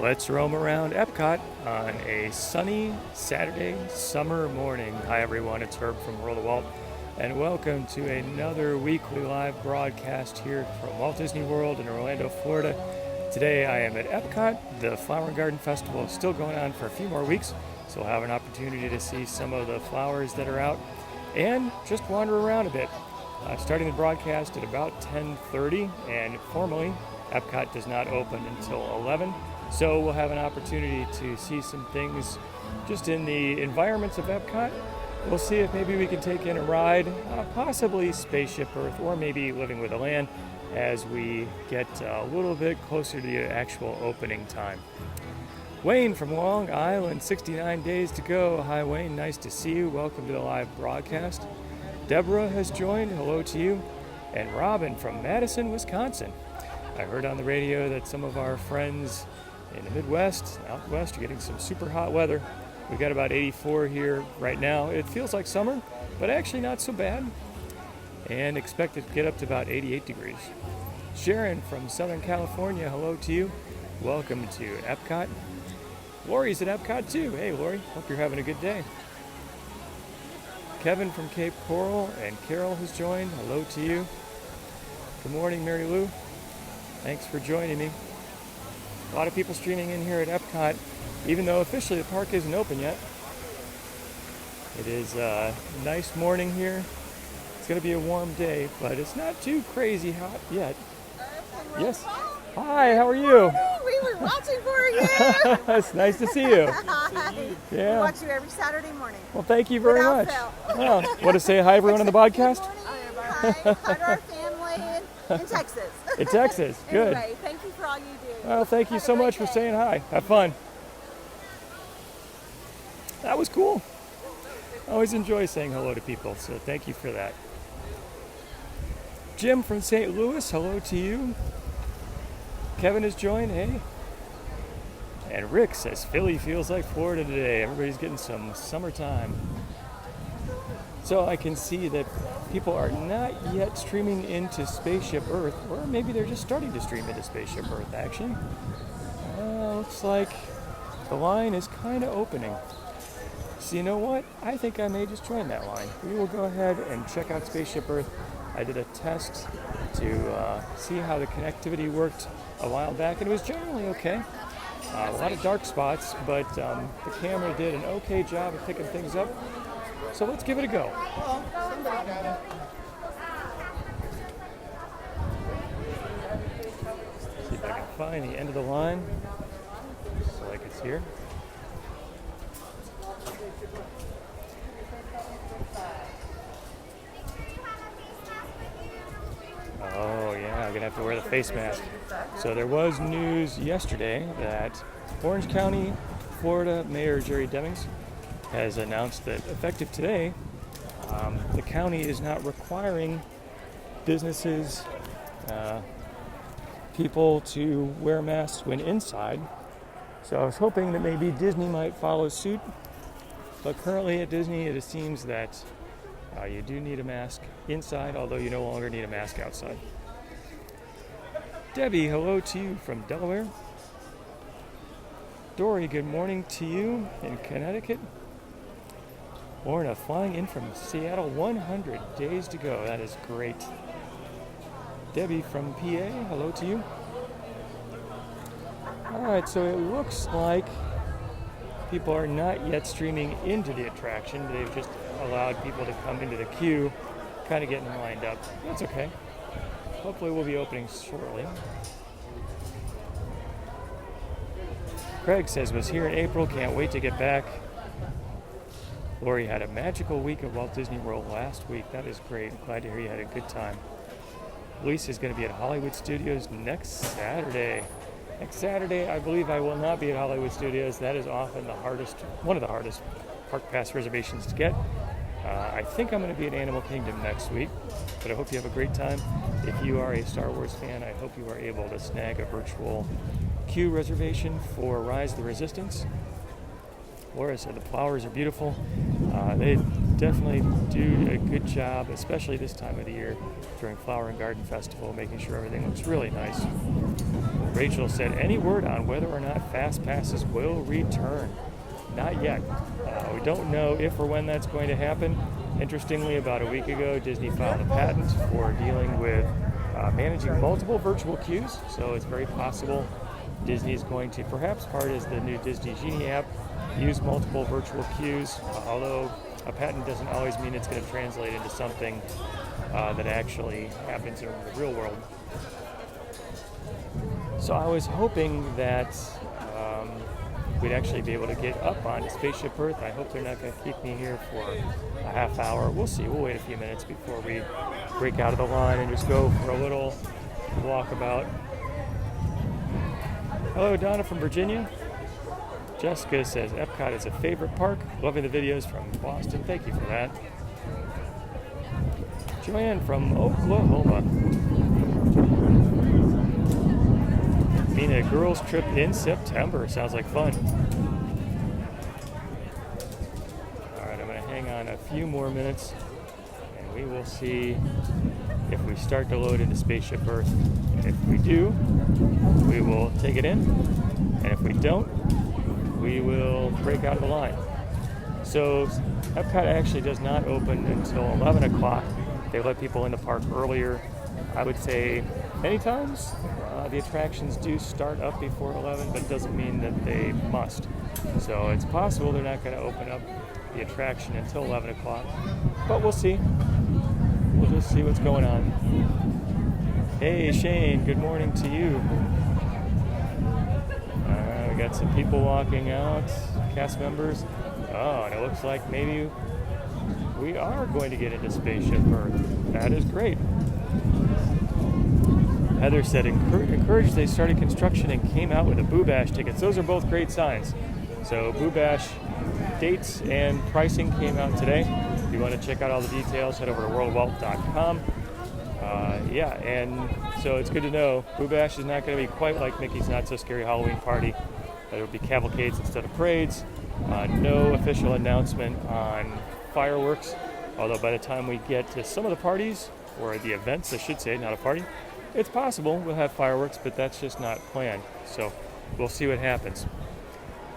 Let's roam around EPCOT on a sunny Saturday summer morning. Hi everyone, it's Herb from World of Walt, and welcome to another weekly live broadcast here from Walt Disney World in Orlando, Florida. Today I am at EPCOT. The Flower and Garden Festival is still going on for a few more weeks, so we'll have an opportunity to see some of the flowers that are out and just wander around a bit. Starting the broadcast at about 10:30, and formally EPCOT does not open until 11. So we'll have an opportunity to see some things just in the environments of EPCOT. We'll see if maybe we can take in a ride, possibly Spaceship Earth, or maybe Living with the Land as we get a little bit closer to the actual opening time. Wayne from Long Island, 69 days to go. Hi Wayne, nice to see you. Welcome to the live broadcast. Deborah has joined, hello to you. And Robin from Madison, Wisconsin. I heard on the radio that some of our friends in the Midwest, out west, are getting some super hot weather. We've got about 84 here right now. It feels like summer, but actually not so bad. And expected to get up to about 88 degrees. Sharon from Southern California, hello to you. Welcome to EPCOT. Lori's at EPCOT too. Hey Lori, hope you're having a good day. Kevin from Cape Coral and Carol has joined. Hello to you. Good morning, Mary Lou. Thanks for joining me. A lot of people streaming in here at EPCOT, even though officially the park isn't open yet. It is a nice morning here. It's going to be a warm day, but it's not too crazy hot yet. Yes. Hi, how are you? We were watching for you. It's nice to see you. Yeah. We watch you every Saturday morning. Well, thank you very much. Well, want to say hi everyone on the podcast? Hi to our family in Texas. In Texas, good. Anyway, thank you for all you do. Well, thank you so much for saying hi. Have fun. That was cool. I always enjoy saying hello to people, so thank you for that. Jim from St. Louis, hello to you. Kevin has joined, hey. And Rick says Philly feels like Florida today. Everybody's getting some summertime. So I can see that people are not yet streaming into Spaceship Earth, or maybe they're just starting to stream into Spaceship Earth, actually. Looks like the line is kind of opening. So you know what? I think I may just join that line. We will go ahead and check out Spaceship Earth. I did a test to see how the connectivity worked a while back, and it was generally okay. A lot of dark spots, but the camera did an okay job of picking things up. So let's give it a go. See if I can find the end of the line. So like it's here. Oh yeah, I'm gonna have to wear the face mask. So there was news yesterday that Orange County, Florida Mayor Jerry Demings has announced that effective today, the county is not requiring businesses, people to wear masks when inside. So I was hoping that maybe Disney might follow suit. But currently at Disney, it seems that you do need a mask inside, although you no longer need a mask outside. Debbie, hello to you from Delaware. Dory, good morning to you in Connecticut. Lorna, flying in from Seattle, 100 days to go. That is great. Debbie from PA, hello to you. All right, so it looks like people are not yet streaming into the attraction. They've just allowed people to come into the queue, kind of getting lined up. That's okay. Hopefully we'll be opening shortly. Craig says, was here in April, can't wait to get back. Lori had a magical week at Walt Disney World last week. That is great. I'm glad to hear you had a good time. Lisa is going to be at Hollywood Studios next Saturday. Next Saturday, I believe I will not be at Hollywood Studios. That is often one of the hardest park pass reservations to get. I think I'm going to be at Animal Kingdom next week, but I hope you have a great time. If you are a Star Wars fan, I hope you are able to snag a virtual queue reservation for Rise of the Resistance. Laura said the flowers are beautiful. They definitely do a good job, especially this time of the year during Flower and Garden Festival, making sure everything looks really nice. Rachel said, any word on whether or not fast passes will return? Not yet. We don't know if or when that's going to happen. Interestingly, about a week ago, Disney filed a patent for dealing with managing multiple virtual queues. So it's very possible Disney is going to, perhaps part as the new Disney Genie app, use multiple virtual queues, although a patent doesn't always mean it's going to translate into something that actually happens in the real world. So I was hoping that we'd actually be able to get up on Spaceship Earth. I hope they're not going to keep me here for a half hour. We'll see. We'll wait a few minutes before we break out of the line and just go for a little walkabout. Hello, Donna from Virginia. Jessica says, EPCOT is a favorite park. Loving the videos from Boston. Thank you for that. Joanne from Oklahoma. Mean a girls' trip in September. Sounds like fun. All right, I'm going to hang on a few more minutes, and we will see if we start to load into Spaceship Earth. If we do, we will take it in, and if we don't, we will break out of the line. So EPCOT actually does not open until 11 o'clock. They let people in the park earlier. I would say many times the attractions do start up before 11, but it doesn't mean that they must. So it's possible they're not going to open up the attraction until 11 o'clock, but we'll see. We'll just see what's going on. Hey Shane, good morning to you. We got some people walking out, cast members. Oh, and it looks like maybe we are going to get into Spaceship Earth. That is great. Heather said, encouraged they started construction and came out with the Boo Bash tickets. Those are both great signs. So Boo Bash dates and pricing came out today. If you want to check out all the details, head over to worldwalt.com. Yeah, and so it's good to know Boo Bash is not going to be quite like Mickey's Not So Scary Halloween Party. There will be cavalcades instead of parades. No official announcement on fireworks, although by the time we get to some of the parties, or the events, I should say, not a party, it's possible we'll have fireworks, but that's just not planned. So we'll see what happens.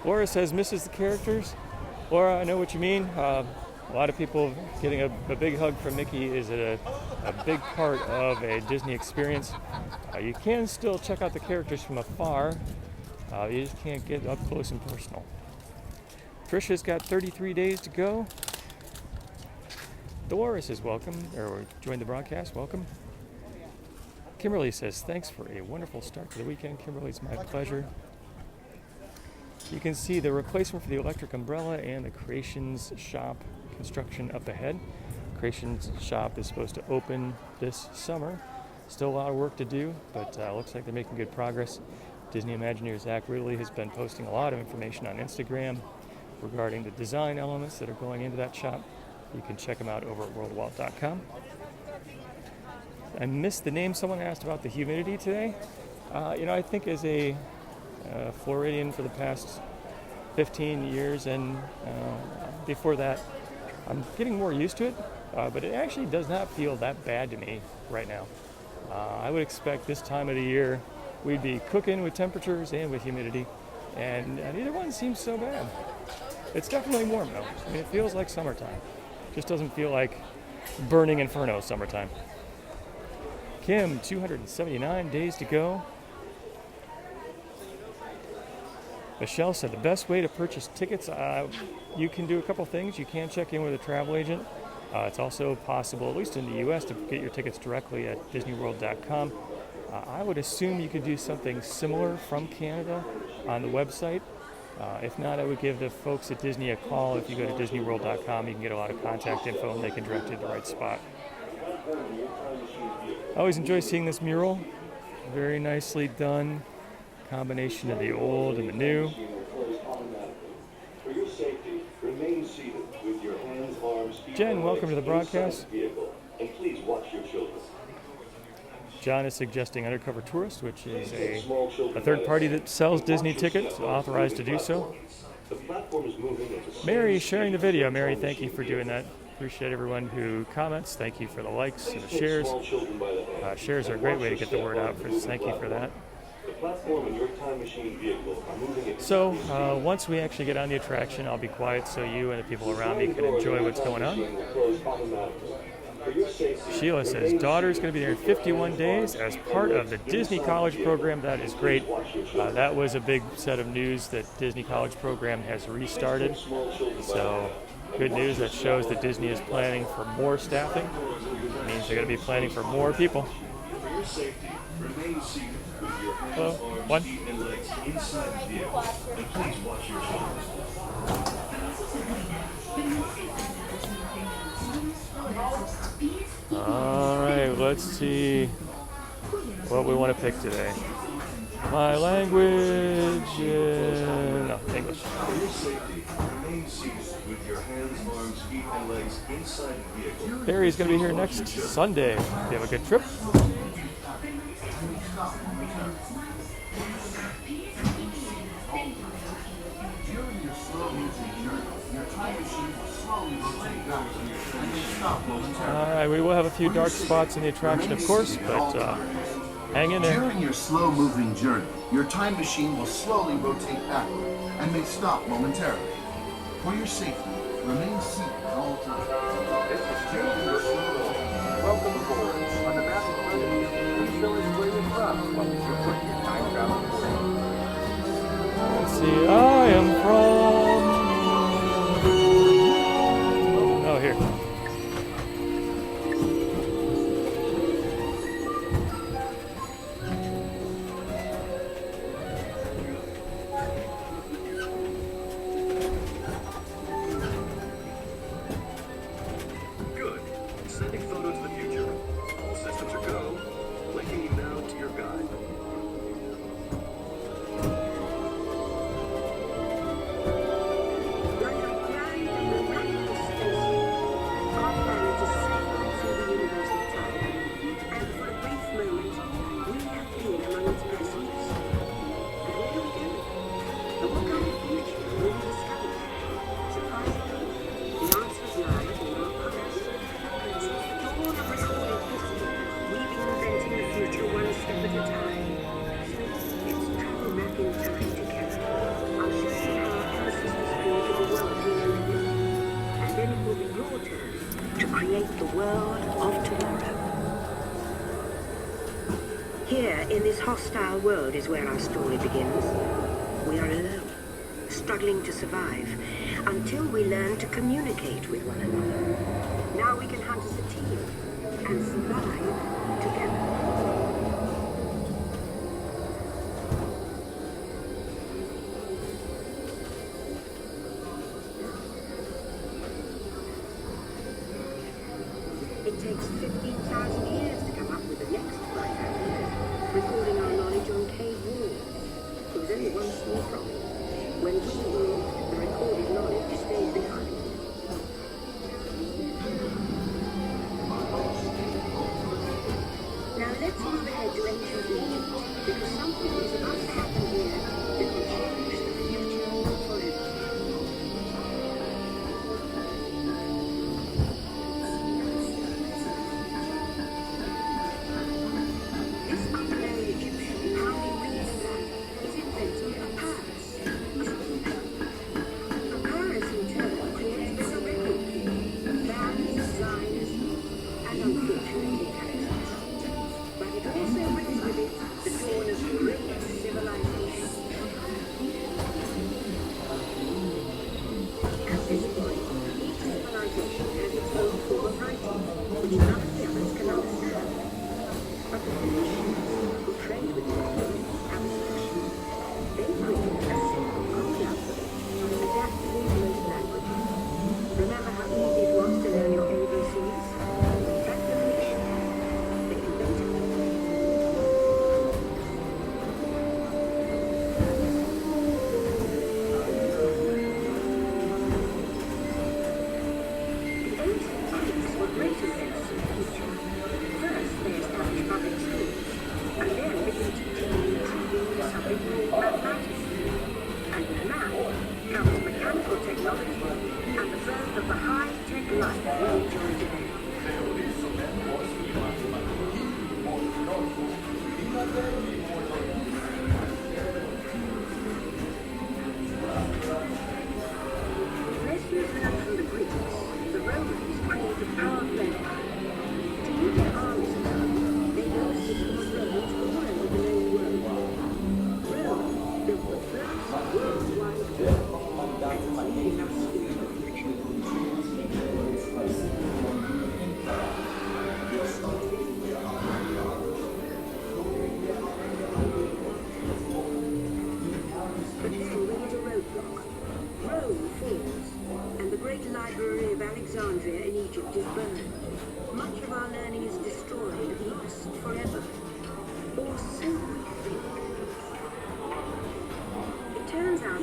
Laura says, misses the characters. Laura, I know what you mean. A lot of people getting a big hug from Mickey is a big part of a Disney experience. You can still check out the characters from afar. You just can't get up close and personal. Trisha's got 33 days to go. Dolores is welcome, or joined the broadcast. Welcome. Kimberly says, thanks for a wonderful start to the weekend. Kimberly, it's my pleasure. You can see the replacement for the electric umbrella and the Creations Shop construction up ahead. Creations Shop is supposed to open this summer. Still a lot of work to do, but looks like they're making good progress. Disney Imagineer Zach Ridley has been posting a lot of information on Instagram regarding the design elements that are going into that shop. You can check them out over at worldwalt.com. I missed the name. Someone asked about the humidity today. I think as a Floridian for the past 15 years and before that, I'm getting more used to it, but it actually does not feel that bad to me right now. I would expect this time of the year we'd be cooking with temperatures and with humidity, and neither one seems so bad. It's definitely warm though. I mean, it feels like summertime. Just doesn't feel like burning inferno summertime. Kim, 279 days to go. Michelle said the best way to purchase tickets, you can do a couple things. You can check in with a travel agent. It's also possible, at least in the U.S., to get your tickets directly at disneyworld.com. I would assume you could do something similar from Canada on the website. If not, I would give the folks at Disney a call. If you go to disneyworld.com, you can get a lot of contact info and they can direct you to the right spot. I always enjoy seeing this mural. Very nicely done. Combination of the old and the new. Jen, welcome to the broadcast. John is suggesting Undercover Tourist, which is a third party that sells Disney tickets, authorized to do so. Mary sharing the video. Mary, thank you for doing that. Appreciate everyone who comments. Thank you for the likes and the shares. Shares are a great way to get the word out. Thank you for that. So once we actually get on the attraction, I'll be quiet so you and the people around me can enjoy what's going on. Sheila says, daughter's going to be there in 51 days as part of the Disney College program. That is great. That was a big set of news that Disney College program has restarted. So good news. That shows that Disney is planning for more staffing. It means they're going to be planning for more people. Hello, one. All right, let's see what we want to pick today. My language, no, English. Barry's going to be here next Sunday. You have a good trip. Alright, we will have a few dark spots in the attraction, of course, but hang in there. During your slow-moving journey, your time machine will slowly rotate backward and may stop momentarily. For your safety, remain seated at all times. This is During your slow. Welcome aboard. On the map in front of you, please show us where you're from while you put your time travel in. Let's see, I am from... Oh, here. Good. Sending photos to the future. All systems are go. Linking you now to your guide. Like a grand and miraculous spaceship, our planet is sailing through the universe of time, and for a brief moment, we have been among its passengers. But where do we go? And what kind of future will we discover? Surprisingly, the answers lie in our past. Since the dawn of recorded history, we've been inventing the future one step at a time. So let's travel back in time together. I'll show you how our ancestors created the world we know in. And then it will be your turn to create the world of tomorrow. Here, in this hostile world, is where our story begins. We are alone, struggling to survive, until we learn to communicate with one another. Now we can hunt as a team and survive together. It takes 15,000 years to come up with the next bright idea, recording our knowledge on cave walls. There was only one small problem. When we moved, the recorded knowledge stayed behind. Now let's move ahead to ancient Egypt, because something is about to happen here that will change the future forever.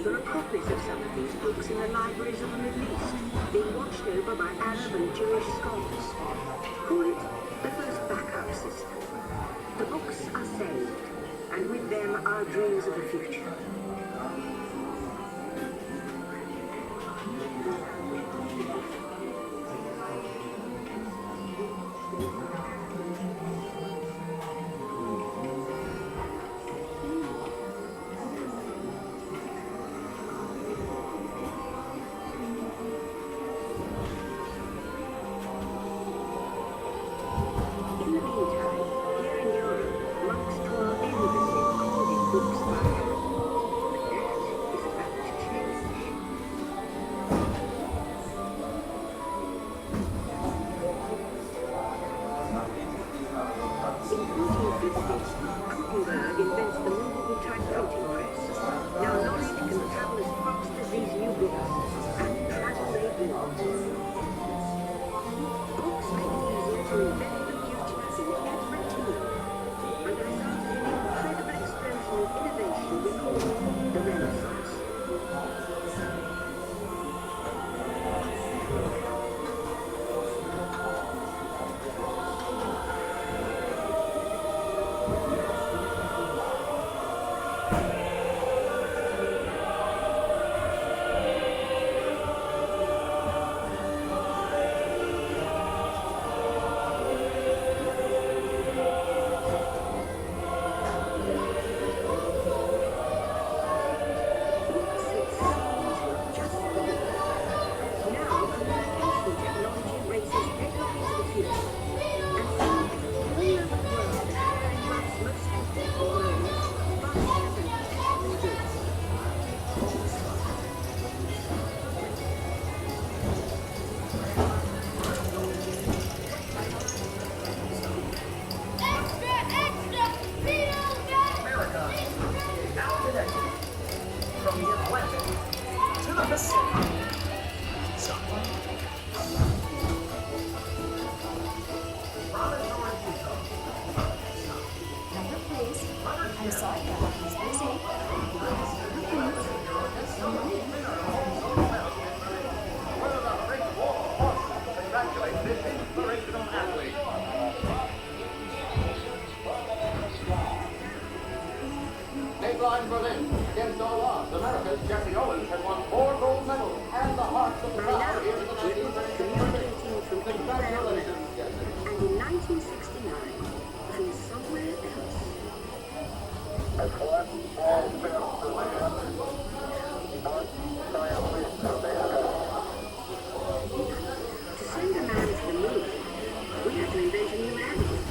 There are copies of some of these books in the libraries of the Middle East, being watched over by Arab and Jewish scholars. Call it the first backup system. The books are saved, and with them our dreams of the future. In the meantime, here in Europe, monks toil endlessly recording books by hand. But that is about to change. In 1450, Gutenberg invents the movable type printing press. Now knowledge can travel as fast as these new books, and travel they will. Books make it easier to invent the future in every field, and the result is an incredible explosion of innovation we call the Renaissance. From the Atlantic to the Pacific. Number please. I'm sorry, but he's busy. Congratulate this inspirational athlete. Dateline Berlin. Against all odds, America's Jesse Owens has won 4 gold medals and the hearts of the By now, crowd here in the we're communicating from anywhere on Earth, and in 1969, from somewhere else. To send a man to the moon, we had to invent a new language,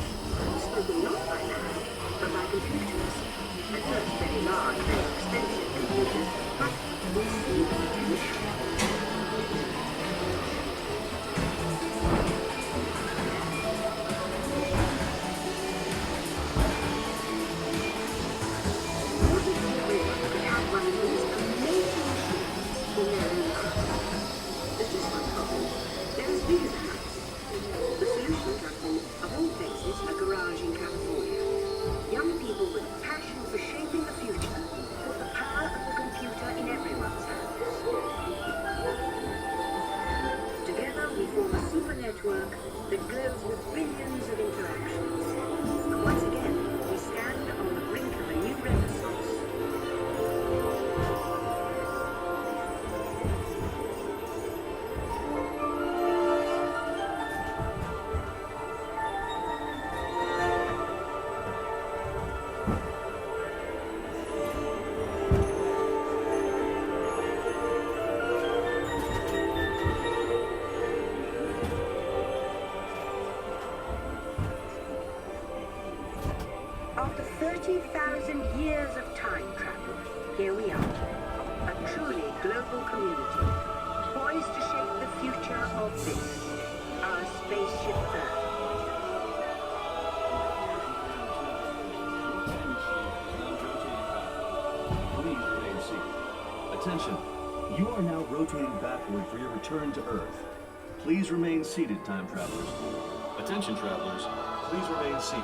spoken not by man, but by computers. At first very large, very expensive computers, but we see the potential. Wouldn't you wish you could have one of these amazing machines in their own house? There's just one problem. They're as big as a house. The solution comes in, of all places, a garage in California. Young people with passion for shaping the future put the power of the computer in everyone's hands. Together we form a super network that glows with billions of interactions. And once again, we stand on the brink of a new renaissance. After 30,000 years of time travel, here we are, a truly global community, poised to shape the future of this, our spaceship Earth. Please remain seated. Attention, you are now rotating backward for your return to Earth. Please remain seated, time travelers. Attention, travelers, please remain seated.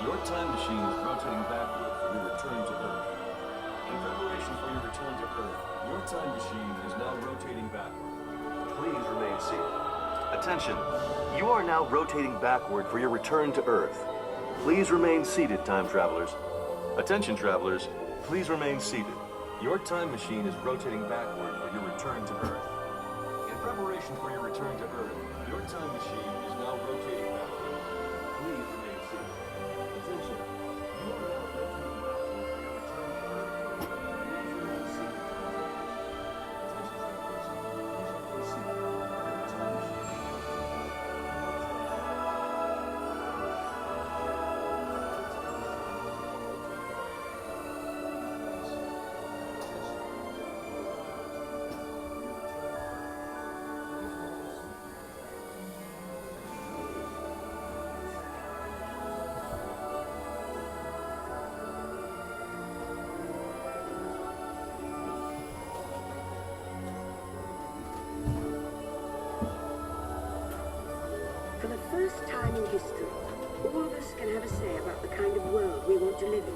Your time machine is rotating backward for your return to Earth. In preparation for your return to Earth, time machine is now rotating backward. Please remain seated. Attention. You are now rotating backward for your return to Earth. Please remain seated, time travelers. Attention, travelers. Please remain seated. Your time machine is rotating backward for your return to Earth. In preparation for your return to Earth, your time machine is now rotating backward. Please remain seated. Attention. You are now rotating backward for your return to Earth. Please remain seated. Attention, travelers. Please remain seated. Your time machine. For the first time in history, all of us can have a say about the kind of world we want to live in.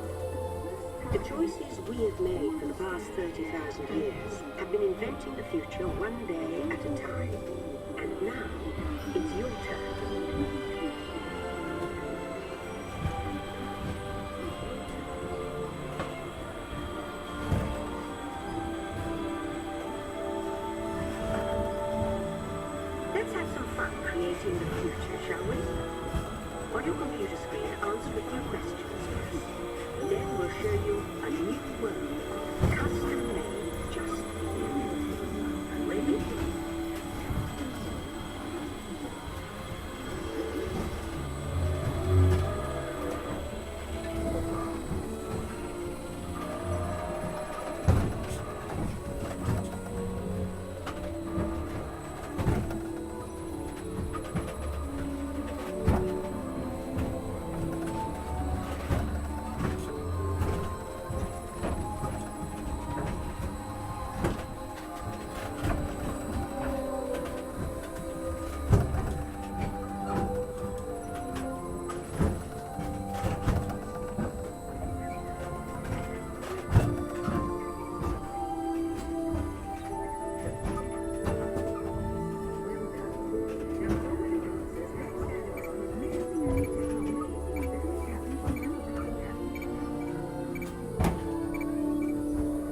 The choices we have made for the past 30,000 years have been inventing the future one day at a time. And now, it's your turn. Let's have some fun creating the future, shall we? On your computer screen, answer a few questions first. Then we'll show you a new world, custom made just for you. Ready?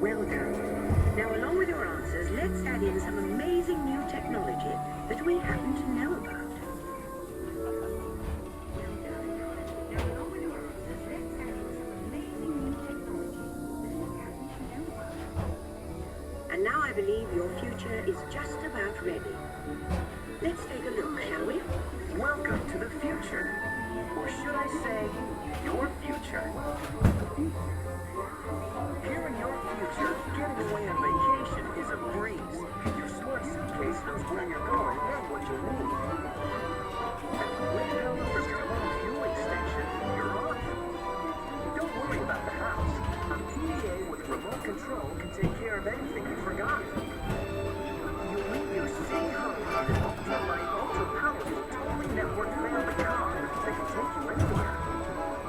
Well done. Now, along with your answers, let's add in some amazing new technology that we happen to know about. Well done. Now, along with your answers, let's add in some amazing new technology that we happen to know about. And now I believe your future is just about ready. Let's take a look, shall we? Welcome to the future. Or should I say, your future. Here in your future, getting away on vacation is a breeze. Your smart suitcase knows where you're going and what you need. And when it comes for your home fueling station, you're off. Don't worry about the house. A PDA with remote control can take care of anything you forgot. You'll meet your city home in an ultra-light, ultra-powerful, totally networked family car that can take you anywhere.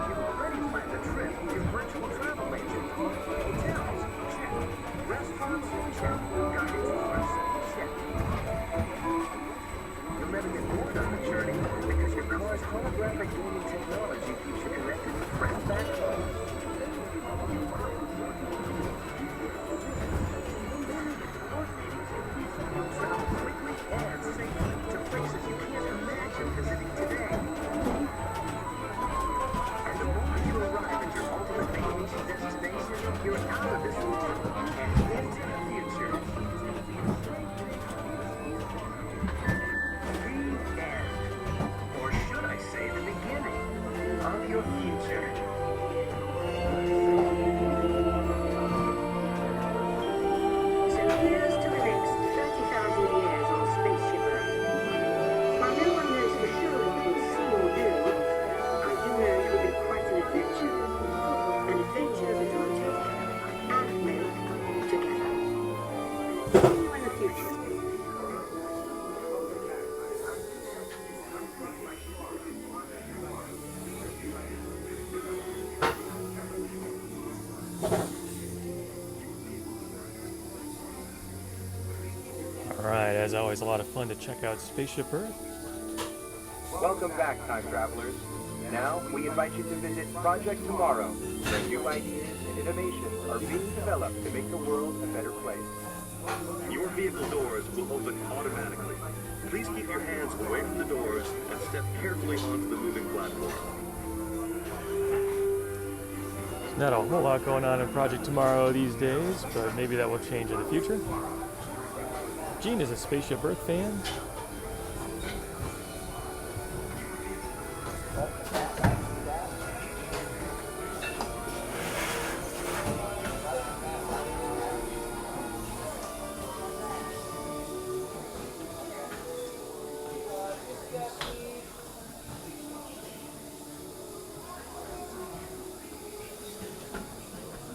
You've already planned a trip with your virtual travel agent. Hotels, check. Restaurants, check. Guided tours, check. You'll never get bored on the journey because your car's holographic gaming technology keeps you connected with friends back home. You'll travel quickly and safely to places you can't imagine visiting today. And the moment you arrive at your ultimate vacation destination, you're out of this world and into the future. The end. Or should I say the beginning of your future. So here's to the next 30,000 years on Spaceship Earth. While no one knows for sure what we'll see or do, I do know it will be quite an adventure. An adventure that will take and make together. As always, a lot of fun to check out Spaceship Earth. Welcome back, time travelers. Now, we invite you to visit Project Tomorrow, where new ideas and innovations are being developed to make the world a better place. Your vehicle doors will open automatically. Please keep your hands away from the doors and step carefully onto the moving platform. Not a whole lot going on in Project Tomorrow these days, but maybe that will change in the future. Gene is a Spaceship Earth fan.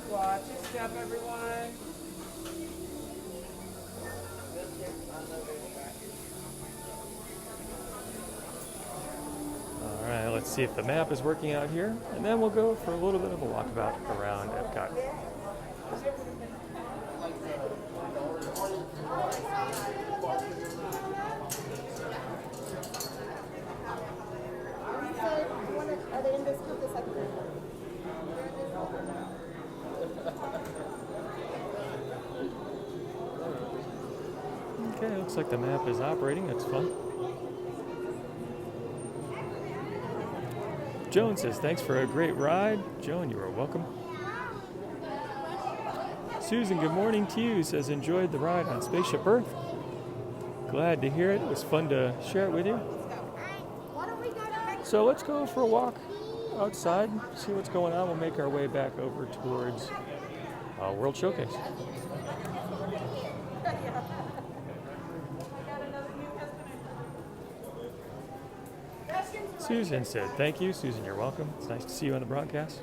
Watch your step, everyone. All right, let's see if the map is working out here, and then we'll go for a little bit of a walkabout around EPCOT. Are they in this group? The second group? Okay, looks like the map is operating. That's fun. Joan says, thanks for a great ride. Joan, you are welcome. Susan, good morning to you. Says, enjoyed the ride on Spaceship Earth. Glad to hear it. It was fun to share it with you. So let's go for a walk outside, see what's going on. We'll make our way back over towards World Showcase. Susan said, thank you. Susan, you're welcome. It's nice to see you on the broadcast.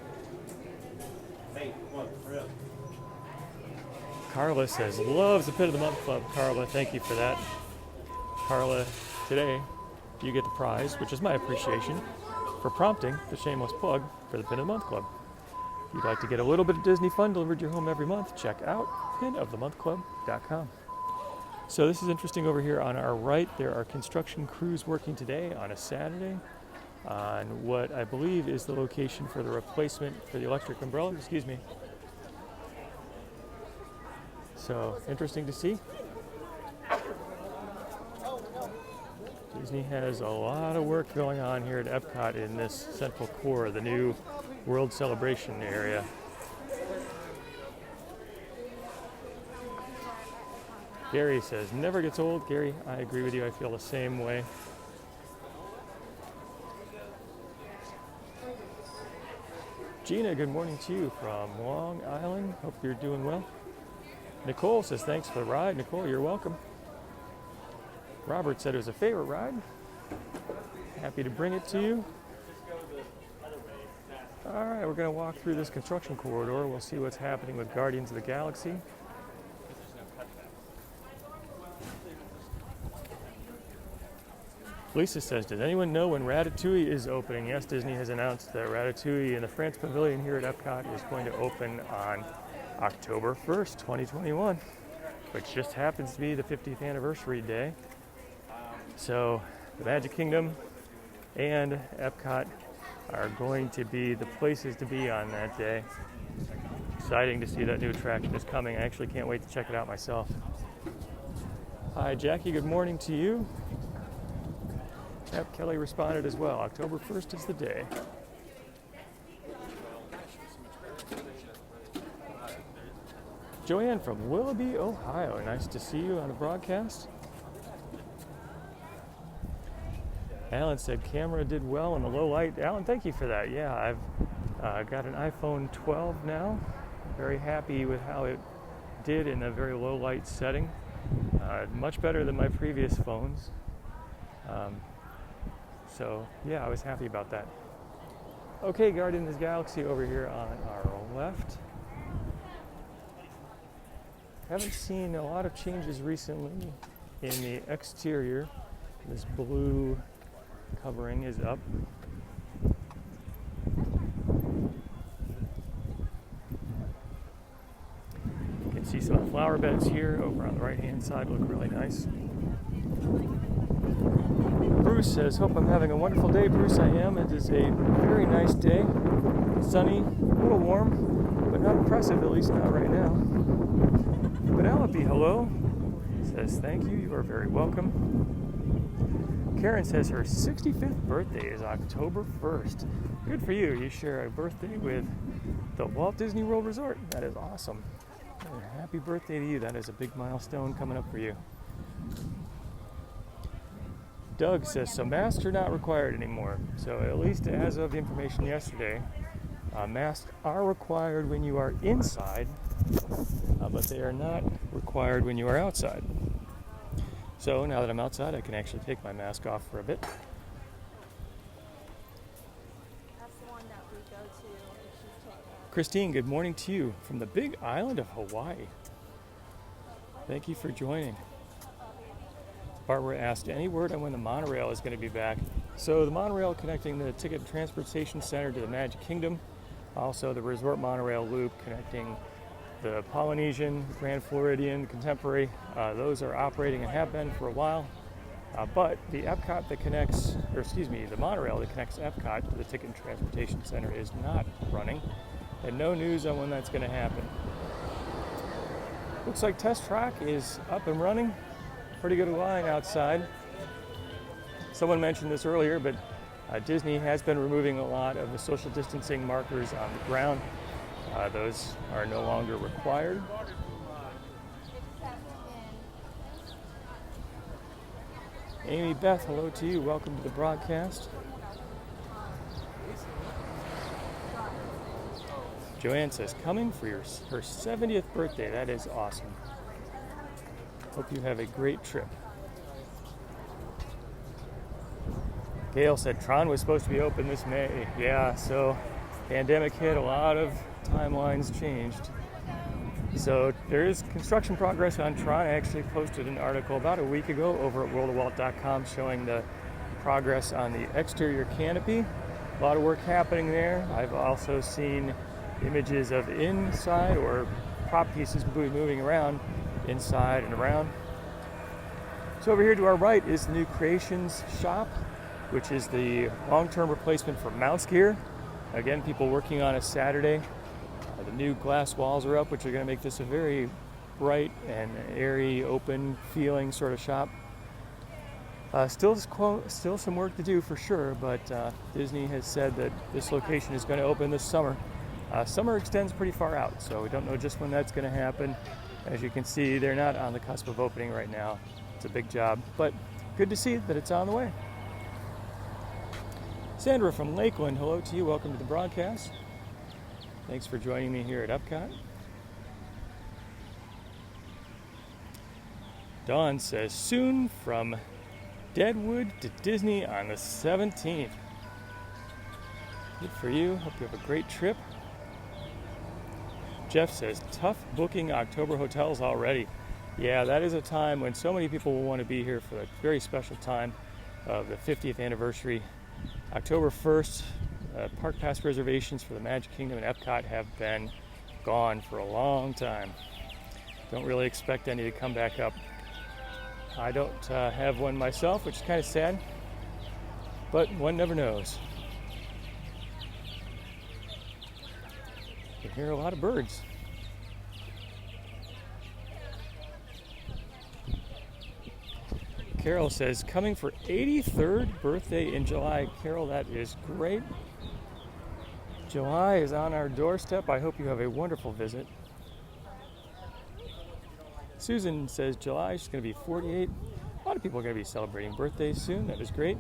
Hey, come on, hurry up. Carla says, loves the Pit of the Month Club. Carla, thank you for that. Carla, today you get the prize, which is my appreciation for prompting the shameless plug for the Pin of the Month Club. If you'd like to get a little bit of Disney fun delivered to your home every month, check out pinofthemonthclub.com. So this is interesting over here on our right. There are construction crews working today on a Saturday on what I believe is the location for the replacement for the electric umbrella. Excuse me. So interesting to see. Disney has a lot of work going on here at EPCOT in this central core, the new World Celebration area. Gary says, never gets old. Gary, I agree with you. I feel the same way. Gina, good morning to you from Long Island. Hope you're doing well. Nicole says, thanks for the ride. Nicole, you're welcome. Robert said it was a favorite ride. Happy to bring it to you. All right, we're going to walk through this construction corridor. We'll see what's happening with Guardians of the Galaxy. Lisa says, does anyone know when Ratatouille is opening? Yes, Disney has announced that Ratatouille in the France Pavilion here at EPCOT is going to open on October 1st, 2021, which just happens to be the 50th anniversary day. So the Magic Kingdom and EPCOT are going to be the places to be on that day. Exciting to see that new attraction is coming. I actually can't wait to check it out myself. Hi, Jackie. Good morning to you. Yep, Kelly responded as well. October 1st is the day. Joanne from Willoughby, Ohio. Nice to see you on the broadcast. Alan said camera did well in the low light. Alan, thank you for that. Yeah, I've got an iPhone 12 now. Very happy with how it did in a very low light setting. Much better than my previous phones. So yeah, I was happy about that. Okay, Guardians of the Galaxy over here on our left. Haven't seen a lot of changes recently in the exterior. This blue covering is up. You can see some flower beds here over on the right hand side look really nice. Bruce says, hope I'm having a wonderful day. Bruce, I am. It is a very nice day. Sunny, a little warm, but not oppressive, at least not right now. Penelope, hello. Says, thank you. You are very welcome. Karen says her 65th birthday is October 1st. Good for you. You share a birthday with the Walt Disney World Resort. That is awesome. And happy birthday to you. That is a big milestone coming up for you. Doug says, so masks are not required anymore. So at least as of the information yesterday, masks are required when you are inside, but they are not required when you are outside. So now that I'm outside, I can actually take my mask off for a bit. That's the one that we go to if she's taking it. Christine, good morning to you from the big island of Hawaii. Thank you for joining. Barbara asked, any word on when the monorail is going to be back? So the monorail connecting the Ticket and Transportation Center to the Magic Kingdom, also the Resort Monorail Loop connecting the Polynesian, Grand Floridian, Contemporary, those are operating and have been for a while. But the EPCOT that connects, the monorail that connects EPCOT to the Ticket and Transportation Center is not running, and no news on when that's going to happen. Looks like Test Track is up and running. Pretty good line outside. Someone mentioned this earlier, but Disney has been removing a lot of the social distancing markers on the ground. Those are no longer required. Amy Beth, hello to you. Welcome to the broadcast. Joanne says, coming for her 70th birthday. That is awesome. Hope you have a great trip. Gail said Tron was supposed to be open this May. Yeah, so pandemic hit, a lot of timelines changed. So there is construction progress on Tron. I actually posted an article about a week ago over at worldofwalt.com showing the progress on the exterior canopy. A lot of work happening there. I've also seen images of inside or prop pieces moving around inside and around. So over here to our right is the new Creations shop, which is the long-term replacement for Mouse Gear. Again, people working on a Saturday. The new glass walls are up, which are going to make this a very bright and airy, open feeling sort of shop. Still some work to do for sure, but Disney has said that this location is going to open this summer. Summer extends pretty far out, so we don't know just when that's going to happen. As you can see, they're not on the cusp of opening right now. It's a big job, but good to see that it's on the way. Sandra from Lakeland, hello to you. Welcome to the broadcast. Thanks for joining me here at EPCOT. Dawn says, soon from Deadwood to Disney on the 17th. Good for you. Hope you have a great trip. Jeff says, tough booking October hotels already. Yeah, that is a time when so many people will want to be here for a very special time of the 50th anniversary. October 1st, park pass reservations for the Magic Kingdom and EPCOT have been gone for a long time. Don't really expect any to come back up. I don't have one myself, which is kind of sad, but one never knows. You hear a lot of birds. Carol says, coming for 83rd birthday in July. Carol, that is great. July is on our doorstep. I hope you have a wonderful visit. Susan says July, she's going to be 48. A lot of people are going to be celebrating birthdays soon. That is great.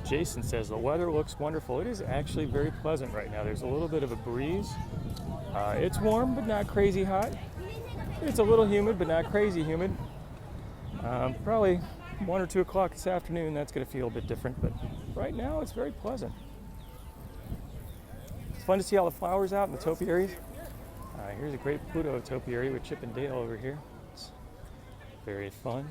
Jason says the weather looks wonderful. It is actually very pleasant right now. There's a little bit of a breeze. It's warm, but not crazy hot. It's a little humid, but not crazy humid. Probably 1 or 2 o'clock this afternoon, that's going to feel a bit different, but right now it's very pleasant. It's fun to see all the flowers out in the topiaries. Here's a great Pluto topiary with Chip and Dale over here. It's very fun.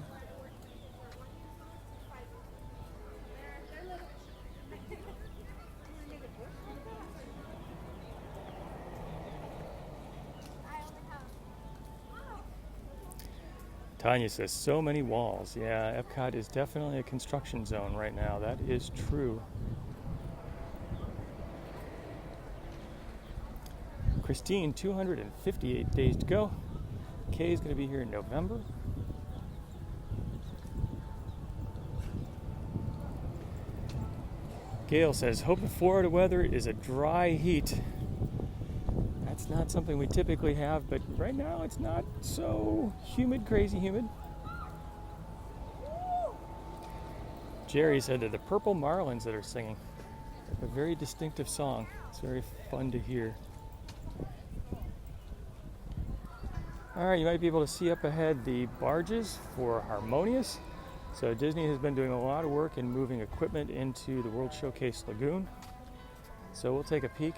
Tanya says, so many walls. Yeah, EPCOT is definitely a construction zone right now. That is true. Christine, 258 days to go. Kay is going to be here in November. Gail says, hope the Florida weather is a dry heat. That's not something we typically have, but right now it's not so humid, crazy humid. Jerry said they're the Purple Marlins that are singing. A very distinctive song. It's very fun to hear. All right, you might be able to see up ahead the barges for Harmonious. So Disney has been doing a lot of work in moving equipment into the World Showcase Lagoon. So we'll take a peek.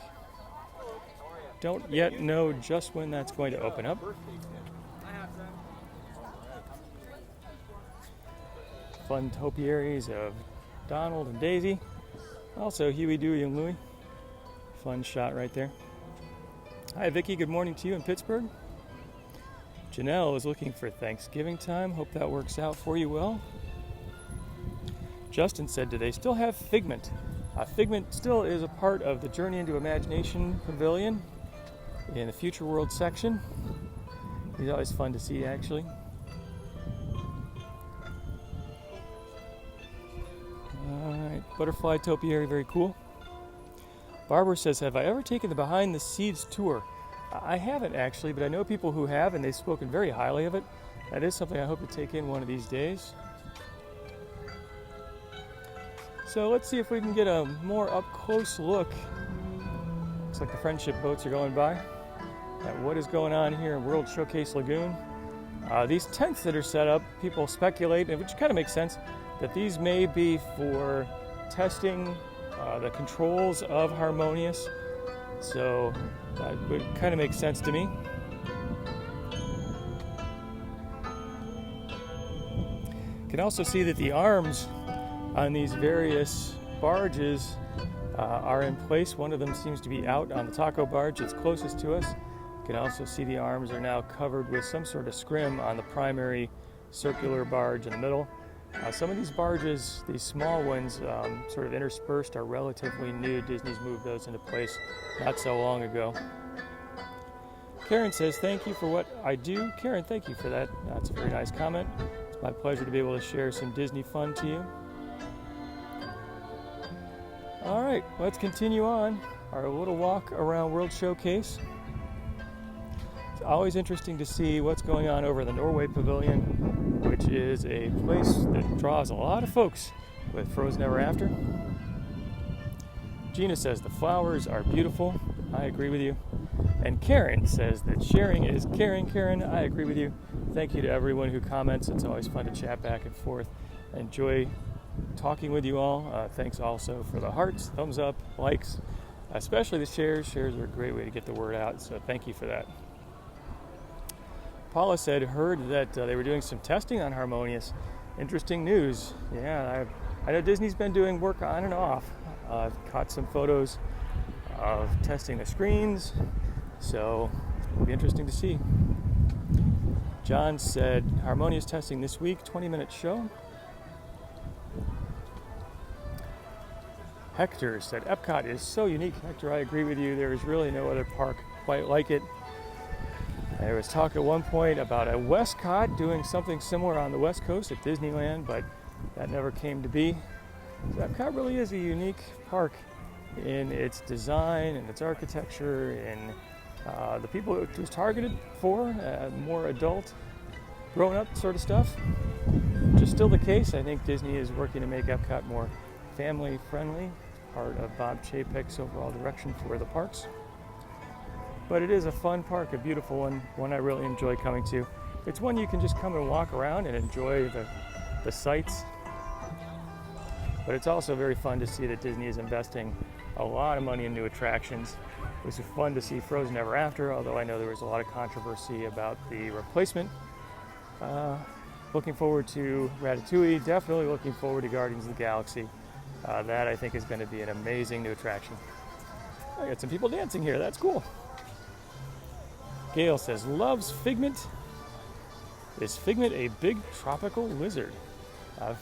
Don't yet know just when that's going to open up. Fun topiaries of Donald and Daisy. Also Huey, Dewey, and Louie. Fun shot right there. Hi Vicki, good morning to you in Pittsburgh. Janelle is looking for Thanksgiving time. Hope that works out for you well. Justin said, do they still have Figment? Figment still is a part of the Journey into Imagination Pavilion in the Future World section. He's always fun to see, actually. Alright, Butterfly Topiary, very cool. Barbara says, have I ever taken the Behind the Seeds tour? I haven't actually, but I know people who have, and they've spoken very highly of it. That is something I hope to take in one of these days. So let's see if we can get a more up-close look. Looks like the Friendship boats are going by at what is going on here in World Showcase Lagoon. These tents that are set up, people speculate, which kind of makes sense, that these may be for testing the controls of Harmonious. So that would kind of make sense to me. You can also see that the arms on these various barges are in place. One of them seems to be out on the taco barge that's closest to us. You can also see the arms are now covered with some sort of scrim on the primary circular barge in the middle. Some of these barges, these small ones, sort of interspersed, are relatively new. Disney's moved those into place not so long ago. Karen says, thank you for what I do. Karen, thank you for that. That's a very nice comment. It's my pleasure to be able to share some Disney fun to you. All right, let's continue on our little walk around World Showcase. It's always interesting to see what's going on over the Norway Pavilion, which is a place that draws a lot of folks with Frozen Ever After. Gina says the flowers are beautiful. I agree with you. And Karen says that sharing is caring. Karen, I agree with you. Thank you to everyone who comments. It's always fun to chat back and forth. I enjoy talking with you all. Thanks also for the hearts, thumbs up, likes, especially the shares. Shares are a great way to get the word out, so thank you for that. Paula said, heard that they were doing some testing on Harmonious. Interesting news. Yeah, I know Disney's been doing work on and off. I've caught some photos of testing the screens, so it'll be interesting to see. John said, Harmonious testing this week, 20-minute show. Hector said, EPCOT is so unique. Hector, I agree with you. There is really no other park quite like it. There was talk at one point about a Westcott doing something similar on the West Coast at Disneyland, but that never came to be. So EPCOT really is a unique park in its design and its architecture and the people it was targeted for, more adult, grown-up sort of stuff. Which is still the case. I think Disney is working to make EPCOT more family-friendly, part of Bob Chapek's overall direction for the parks. But it is a fun park, a beautiful one I really enjoy coming to. It's one you can just come and walk around and enjoy the sights. But it's also very fun to see that Disney is investing a lot of money in new attractions. It was fun to see Frozen Ever After, although I know there was a lot of controversy about the replacement. Looking forward to Ratatouille, definitely looking forward to Guardians of the Galaxy. That I think is going to be an amazing new attraction. I got some people dancing here, that's cool. Gail says, loves Figment. Is Figment a big tropical lizard?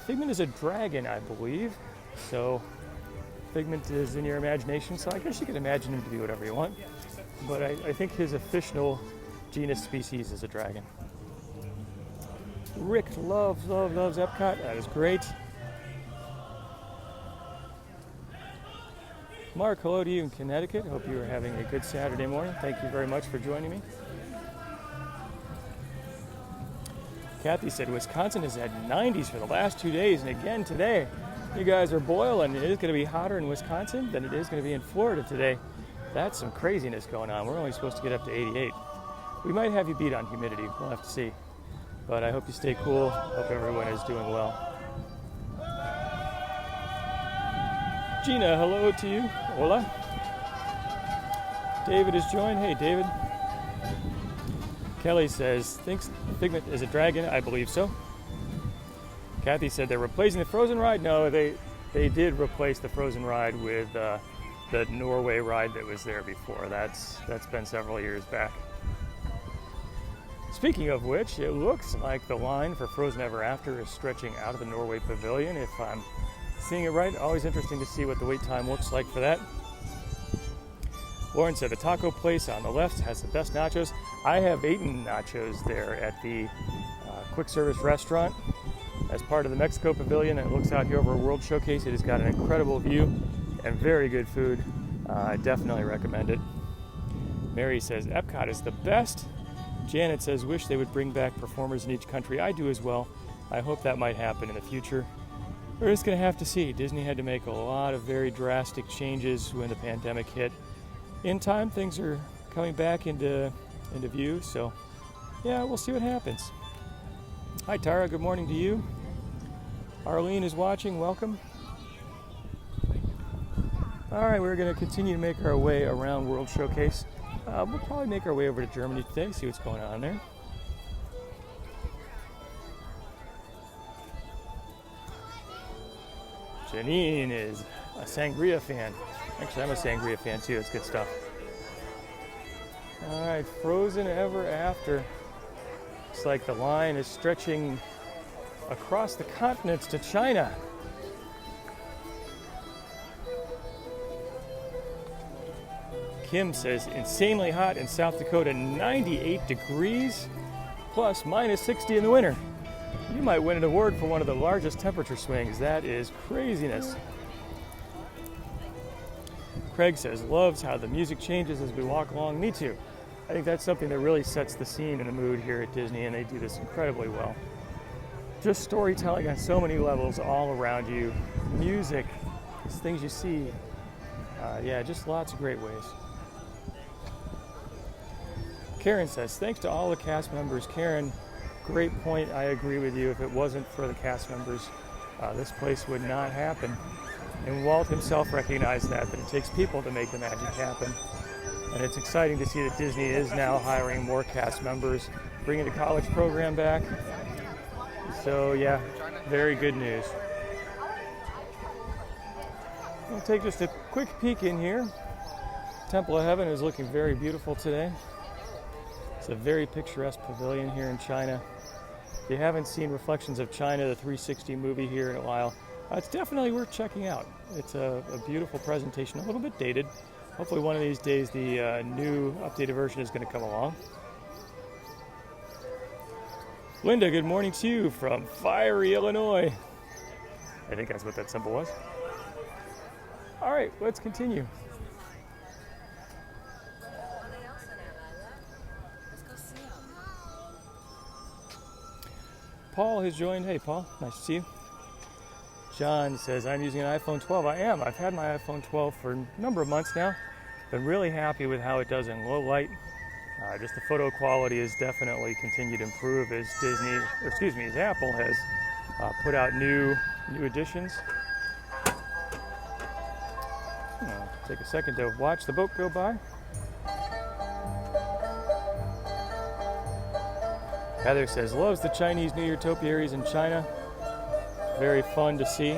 Figment is a dragon, I believe. So Figment is in your imagination, so I guess you could imagine him to be whatever you want. But I think his official genus species is a dragon. Rick loves Epcot. That is great. Mark, hello to you in Connecticut. Hope you are having a good Saturday morning. Thank you very much for joining me. Kathy said Wisconsin has had 90s for the last 2 days and again today. You guys are boiling. It is going to be hotter in Wisconsin than it is going to be in Florida today. That's some craziness going on. We're only supposed to get up to 88. We might have you beat on humidity. We'll have to see. But I hope you stay cool. Hope everyone is doing well. Gina, hello to you. Hola. David has joined. Hey, David. Kelly says, thinks Figment is a dragon. I believe so. Kathy said they're replacing the Frozen ride. No, they did replace the Frozen ride with the Norway ride that was there before. That's been several years back. Speaking of which, it looks like the line for Frozen Ever After is stretching out of the Norway Pavilion, if I'm seeing it right. Always interesting to see what the wait time looks like for that. Lauren said the taco place on the left has the best nachos. I have eaten nachos there at the quick service restaurant as part of the Mexico Pavilion. It looks out here over a World Showcase. It has got an incredible view and very good food. I definitely recommend it. Mary says Epcot is the best. Janet says wish they would bring back performers in each country. I do as well. I hope that might happen in the future. We're just going to have to see. Disney had to make a lot of very drastic changes when the pandemic hit. In time, things are coming back into view, so yeah, we'll see what happens. Hi Tara, good morning to you. Arlene is watching, welcome. Alright, we're going to continue to make our way around World Showcase. We'll probably make our way over to Germany today, see what's going on there. Janine is a sangria fan. Actually, I'm a sangria fan too. It's good stuff. All right, Frozen Ever After. Looks like the line is stretching across the continents to China. Kim says insanely hot in South Dakota, 98 degrees, plus minus 60 in the winter. You might win an award for one of the largest temperature swings. That is craziness. Craig says, loves how the music changes as we walk along. Me too. I think that's something that really sets the scene and the mood here at Disney, and they do this incredibly well. Just storytelling on so many levels all around you. Music, just things you see. Yeah, just lots of great ways. Karen says, thanks to all the cast members. Karen, great point. I agree with you. If it wasn't for the cast members, this place would not happen. And Walt himself recognized that it takes people to make the magic happen. And it's exciting to see that Disney is now hiring more cast members, bringing the college program back. So yeah, very good news. We'll take just a quick peek in here. Temple of Heaven is looking very beautiful today. It's a very picturesque pavilion here in China. If you haven't seen Reflections of China, the 360 movie here in a while, it's definitely worth checking out. It's a beautiful presentation, a little bit dated. Hopefully one of these days the new updated version is going to come along. Linda, good morning to you from Fiery, Illinois. I think that's what that symbol was. All right, let's continue. Paul has joined. Hey, Paul, nice to see you. John says, I'm using an iPhone 12. I am. I've had my iPhone 12 for a number of months now. Been really happy with how it does in low light. Just the photo quality has definitely continued to improve as as Apple has put out new additions. Take a second to watch the boat go by. Heather says, loves the Chinese New Year topiaries in China. Very fun to see.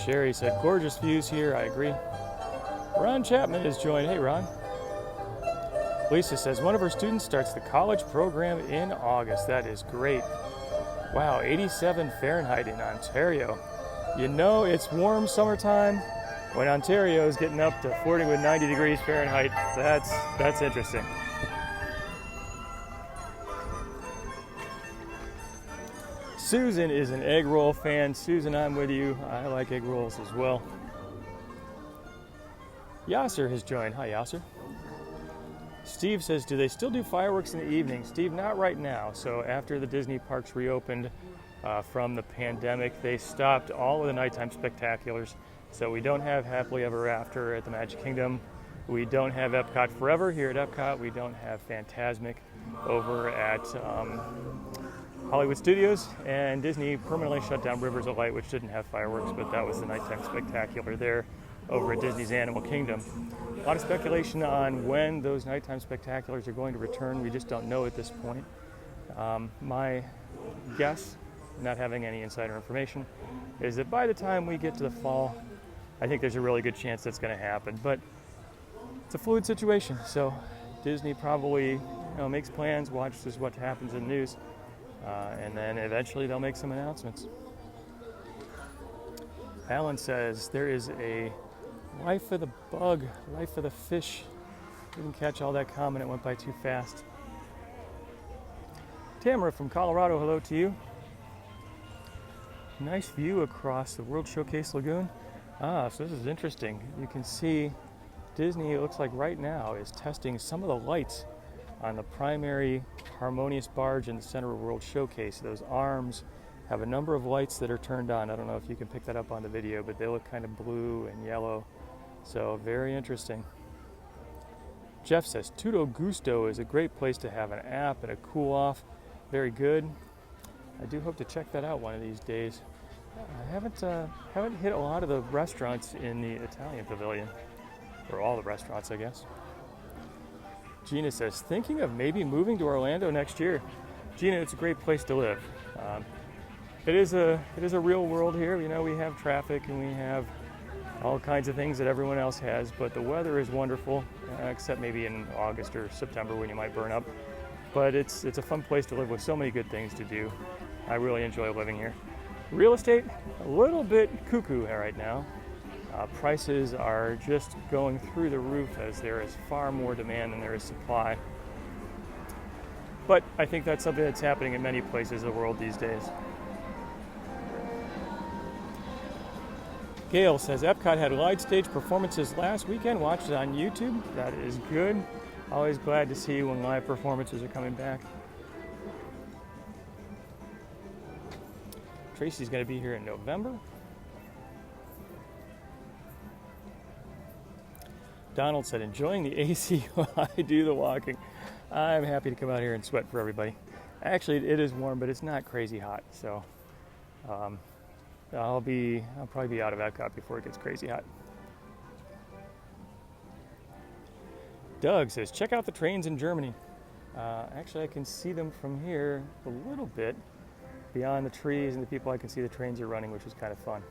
Sherry said, gorgeous views here. I agree. Ron Chapman has joined. Hey, Ron. Lisa says one of her students starts the college program in August. That is great. Wow, 87 Fahrenheit in Ontario. You know it's warm summertime when Ontario is getting up to 40 with 90 degrees Fahrenheit. That's interesting. Susan is an egg roll fan. Susan, I'm with you. I like egg rolls as well. Yasser has joined. Hi, Yasser. Steve says, do they still do fireworks in the evening? Steve, not right now. So after the Disney parks reopened from the pandemic, they stopped all of the nighttime spectaculars. So we don't have Happily Ever After at the Magic Kingdom. We don't have EPCOT Forever here at EPCOT. We don't have Fantasmic over at Hollywood Studios. And Disney permanently shut down Rivers of Light, which didn't have fireworks, but that was the nighttime spectacular there over at Disney's Animal Kingdom. A lot of speculation on when those nighttime spectaculars are going to return. We just don't know at this point. My guess, not having any insider information, is that by the time we get to the fall, I think there's a really good chance that's going to happen. But it's a fluid situation, so Disney probably makes plans, watches what happens in the news, and then eventually they'll make some announcements. Alan says there is a life of the bug, life of the fish. Didn't catch all that comment, it went by too fast. Tamara from Colorado, hello to you. Nice view across the World Showcase Lagoon. So this is interesting. You can see Disney, it looks like right now, is testing some of the lights on the primary Harmonious barge in the center of World Showcase. Those arms have a number of lights that are turned on. I don't know if you can pick that up on the video, but they look kind of blue and yellow. So very interesting. Jeff says Tutto Gusto is a great place to have an app and a cool off. Very good. I do hope to check that out one of these days. I haven't hit a lot of the restaurants in the Italian pavilion, or all the restaurants, I guess. Gina says thinking of maybe moving to Orlando next year. Gina, it's a great place to live. It is a real world here. You know, we have traffic and we have all kinds of things that everyone else has, but the weather is wonderful, except maybe in August or September when you might burn up. But it's a fun place to live with so many good things to do. I really enjoy living here. Real estate, a little bit cuckoo right now. Prices are just going through the roof as there is far more demand than there is supply. But I think that's something that's happening in many places of the world these days. Gail says EPCOT had live stage performances last weekend. Watched it on YouTube. That is good. Always glad to see when live performances are coming back. Tracy's going to be here in November. Donald said, enjoying the AC while I do the walking. I'm happy to come out here and sweat for everybody. Actually, it is warm, but it's not crazy hot. So I'll probably be out of EPCOT before it gets crazy hot. Doug says, check out the trains in Germany. Actually, I can see them from here a little bit. Beyond the trees and the people, I can see the trains are running, which is kind of fun.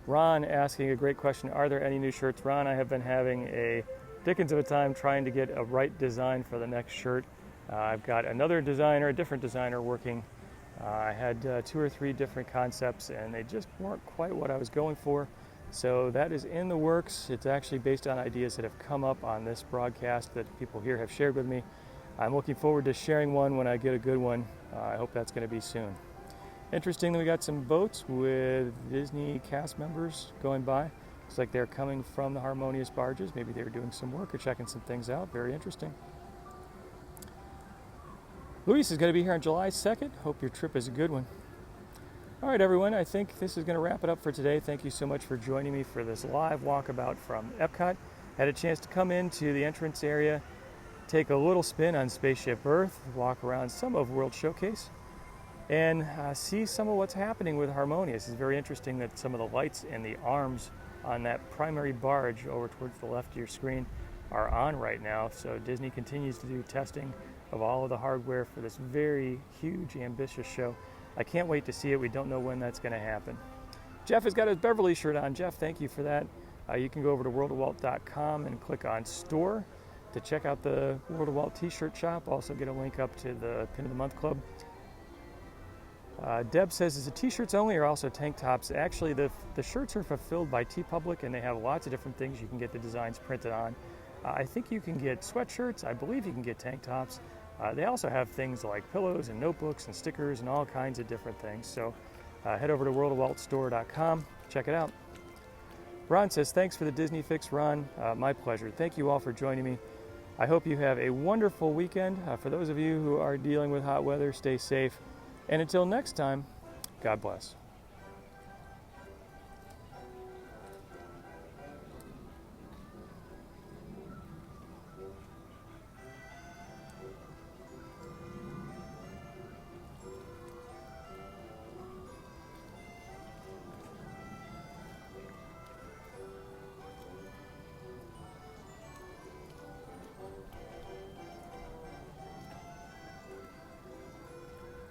Ron asking a great question, are there any new shirts? Ron, I have been having a dickens of a time trying to get a right design for the next shirt. I've got another designer, a different designer working. I had 2 or 3 different concepts and they just weren't quite what I was going for. So that is in the works. It's actually based on ideas that have come up on this broadcast that people here have shared with me. I'm looking forward to sharing one when I get a good one. I hope that's going to be soon. Interestingly, we got some boats with Disney cast members going by. Looks like they're coming from the Harmonious barges. Maybe they were doing some work or checking some things out. Very interesting. Luis is going to be here on July 2nd. Hope your trip is a good one. All right, everyone. I think this is going to wrap it up for today. Thank you so much for joining me for this live walkabout from EPCOT. Had a chance to come into the entrance area, take a little spin on Spaceship Earth, walk around some of World Showcase, and see some of what's happening with Harmonious. It's very interesting that some of the lights and the arms on that primary barge over towards the left of your screen are on right now. So Disney continues to do testing of all of the hardware for this very huge, ambitious show. I can't wait to see it. We don't know when that's going to happen. Jeff has got his Beverly shirt on. Jeff, thank you for that. You can go over to worldofwalt.com and click on store to check out the World of Walt t-shirt shop. Also get a link up to the Pin of the Month Club. Deb says, is it t-shirts only or also tank tops? Actually, the shirts are fulfilled by TeePublic, and they have lots of different things you can get the designs printed on. I think you can get sweatshirts. I believe you can get tank tops. They also have things like pillows and notebooks and stickers and all kinds of different things. So head over to worldofwaltstore.com. Check it out. Ron says, thanks for the Disney Fix, Ron. My pleasure. Thank you all for joining me. I hope you have a wonderful weekend. For those of you who are dealing with hot weather, stay safe. And until next time, God bless.